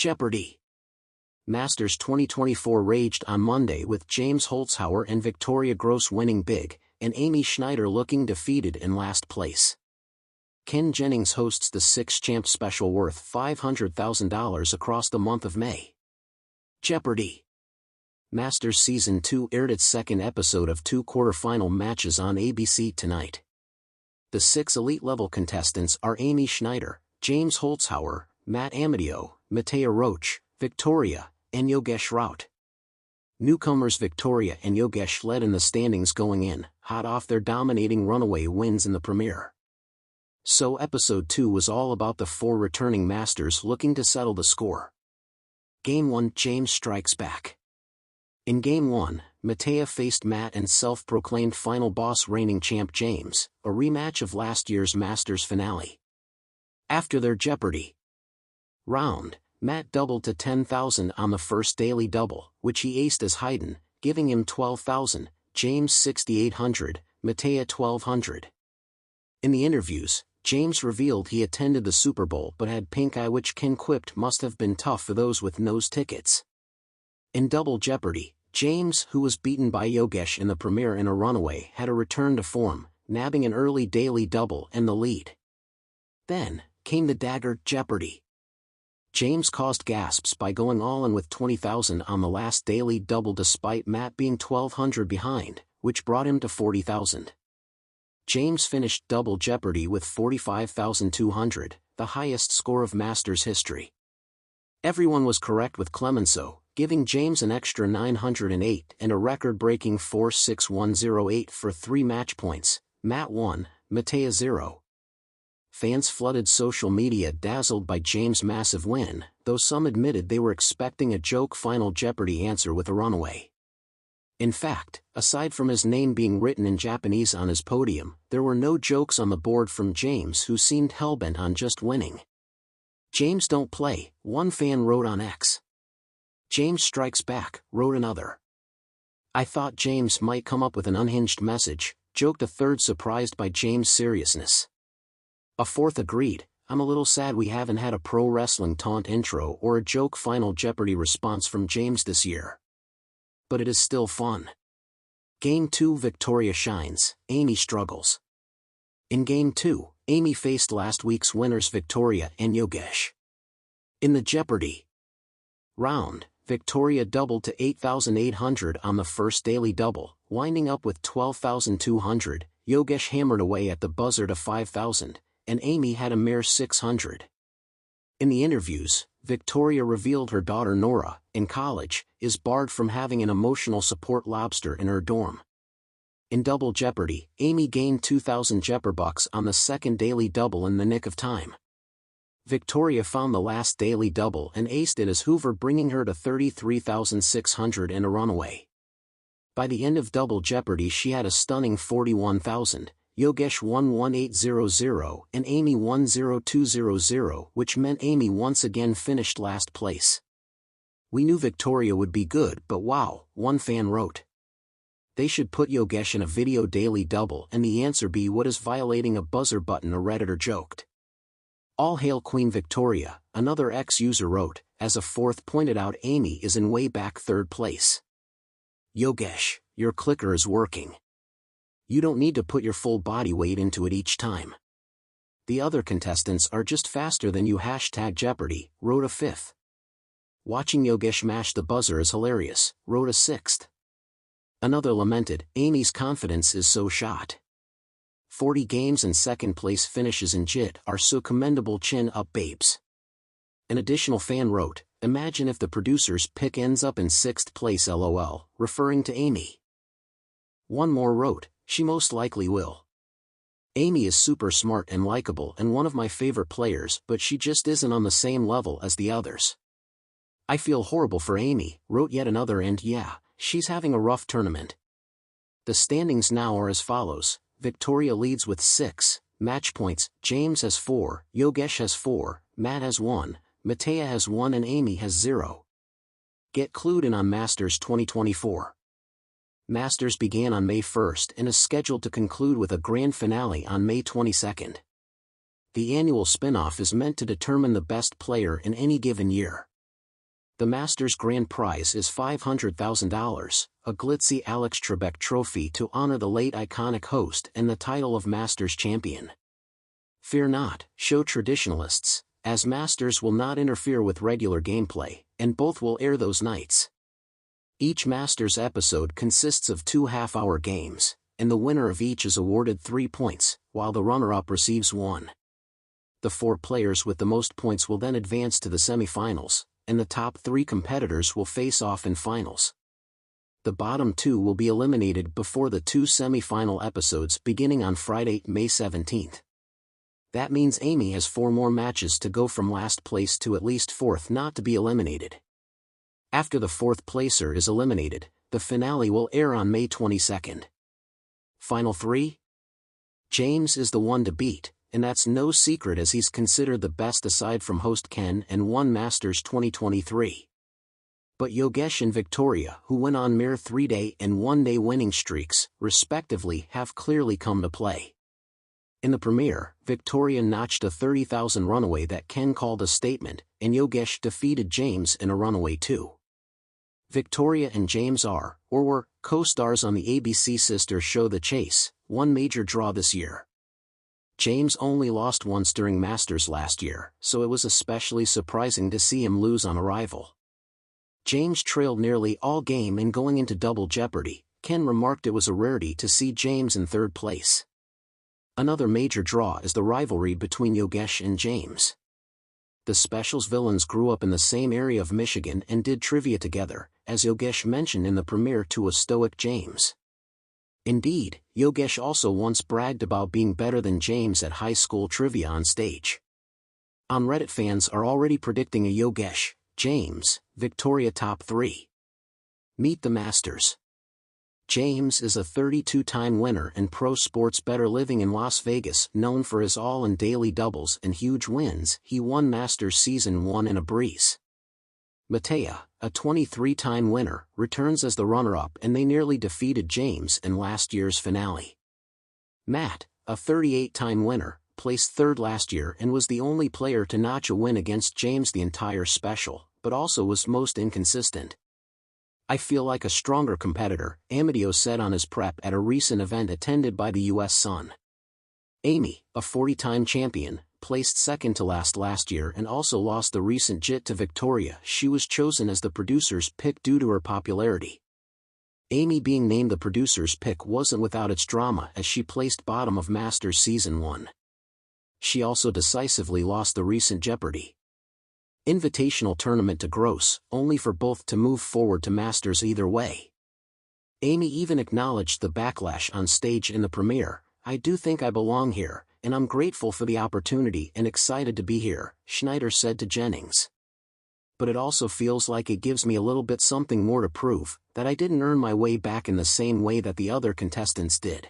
Jeopardy! Masters 2024 raged on Monday with James Holzhauer and Victoria Gross winning big, and Amy Schneider looking defeated in last place. Jennings hosts the six-champ special worth $500,000 across the month of May. Jeopardy! Masters Season 2 aired its second episode of two quarterfinal matches on ABC tonight. The six elite-level contestants are Amy Schneider, James Holzhauer, Matt Amadio, Matea Roach, Victoria, and Yogesh Raut. Newcomers Victoria and Yogesh led in the standings going in, hot off their dominating runaway wins in the premiere. So Episode 2 was all about the four returning masters looking to settle the score. Game 1, James strikes back. In Game 1, Matea faced Matt and self-proclaimed final boss reigning champ James, a rematch of last year's Masters finale. After their Jeopardy! Round, Matt doubled to 10,000 on the first daily double, which he aced as Hayden, giving him 12,000, James 6,800, Matea 1,200. In the interviews, James revealed he attended the Super Bowl but had pink eye, which Ken quipped must have been tough for those with nose tickets. In Double Jeopardy, James, who was beaten by Yogesh in the premiere in a runaway, had a return to form, nabbing an early daily double and the lead. Then came the dagger Jeopardy! James caused gasps by going all in with 20,000 on the last daily double despite Matt being 1,200 behind, which brought him to 40,000. James finished Double Jeopardy with 45,200, the highest score of Masters history. Everyone was correct with Clemenceau, giving James an extra 908 and a record-breaking 46108 for 3 match points. Matt 1, Matea 0. Fans flooded social media dazzled by James' massive win, though some admitted they were expecting a joke Final Jeopardy answer with a runaway. In fact, aside from his name being written in Japanese on his podium, there were no jokes on the board from James, who seemed hellbent on just winning. James don't play, one fan wrote on X. James strikes back, wrote another. I thought James might come up with an unhinged message, joked a third, surprised by James' seriousness. A fourth agreed, I'm a little sad we haven't had a pro wrestling taunt intro or a joke Final Jeopardy response from James this year. But it is still fun. Game 2, Victoria shines, Amy struggles. In Game 2, Amy faced last week's winners Victoria and Yogesh. In the Jeopardy! Round, Victoria doubled to 8,800 on the first daily double, winding up with 12,200, Yogesh hammered away at the buzzer to 5,000, and Amy had a mere 600. In the interviews, Victoria revealed her daughter Nora, in college, is barred from having an emotional support lobster in her dorm. In Double Jeopardy, Amy gained 2,000 Jeoparbucks on the second daily double in the nick of time. Victoria found the last daily double and aced it as Hoover, bringing her to 33,600 and a runaway. By the end of Double Jeopardy she had a stunning 41,000, Yogesh won 1,800 and Amy 1,0200, which meant Amy once again finished last place. We knew Victoria would be good, but wow, one fan wrote. They should put Yogesh in a video daily double and the answer be what is violating a buzzer button, a Redditor joked. All hail Queen Victoria, another ex-user wrote, as a fourth pointed out Amy is in way back third place. Yogesh, your clicker is working. You don't need to put your full body weight into it each time. The other contestants are just faster than you. #Jeopardy, wrote a fifth. Watching Yogesh mash the buzzer is hilarious, wrote a sixth. Another lamented, Amy's confidence is so shot. 40 games and second place finishes in JIT are so commendable, chin up babes. An additional fan wrote, imagine if the producer's pick ends up in sixth place lol, referring to Amy. One more wrote, she most likely will. Amy is super smart and likable and one of my favorite players, but she just isn't on the same level as the others. I feel horrible for Amy, wrote yet another, and yeah, she's having a rough tournament. The standings now are as follows. Victoria leads with 6 match points, James has 4, Yogesh has 4, Matt has 1, Matea has 1 and Amy has 0. Get clued in on Masters 2024. Masters began on May 1st and is scheduled to conclude with a grand finale on May 22nd. The annual spin-off is meant to determine the best player in any given year. The Masters grand prize is $500,000, a glitzy Alex Trebek trophy to honor the late iconic host and the title of Masters champion. Fear not, show traditionalists, as Masters will not interfere with regular gameplay, and both will air those nights. Each Masters episode consists of 2 half-hour games, and the winner of each is awarded 3 points, while the runner-up receives 1. The 4 players with the most points will then advance to the semifinals, and the top 3 competitors will face off in finals. The bottom 2 will be eliminated before the 2 semi-final episodes beginning on Friday, May 17th. That means Amy has 4 more matches to go from last place to at least 4th not to be eliminated. After the 4th placer is eliminated, the finale will air on May 22nd. Final 3? James is the one to beat, and that's no secret as he's considered the best aside from host Ken and won Masters 2023. But Yogesh and Victoria, who went on mere 3-day and 1-day winning streaks, respectively, have clearly come to play. In the premiere, Victoria notched a 30,000 runaway that Ken called a statement, and Yogesh defeated James in a runaway too. Victoria and James are, or were, co-stars on the ABC sister show The Chase, one major draw this year. James only lost once during Masters last year, so it was especially surprising to see him lose on arrival. James trailed nearly all game and going into double jeopardy, Ken remarked it was a rarity to see James in 3rd place. Another major draw is the rivalry between Yogesh and James. The specials villains grew up in the same area of Michigan and did trivia together, as Yogesh mentioned in the premiere to a stoic James. Indeed, Yogesh also once bragged about being better than James at high school trivia on stage. On Reddit, fans are already predicting a Yogesh, James, Victoria top 3. Meet the Masters. James is a 32-time winner and pro sports bettor living in Las Vegas, known for his all and daily doubles and huge wins. He won Masters Season 1 in a breeze. Matea, a 23-time winner, returns as the runner-up and they nearly defeated James in last year's finale. Matt, a 38-time winner, placed 3rd last year and was the only player to notch a win against James the entire special, but also was most inconsistent. I feel like a stronger competitor, Amadio said on his prep at a recent event attended by the U.S. Sun. Amy, a 40-time champion, placed 2nd to last year and also lost the recent JIT to Victoria. She was chosen as the producer's pick due to her popularity. Amy being named the producer's pick wasn't without its drama as she placed bottom of Masters Season 1. She also decisively lost the recent Jeopardy! Invitational tournament to Gross, only for both to move forward to Masters either way. Amy even acknowledged the backlash on stage in the premiere. I do think I belong here, and I'm grateful for the opportunity and excited to be here, Schneider said to Jennings. But it also feels like it gives me a little bit something more to prove, that I didn't earn my way back in the same way that the other contestants did.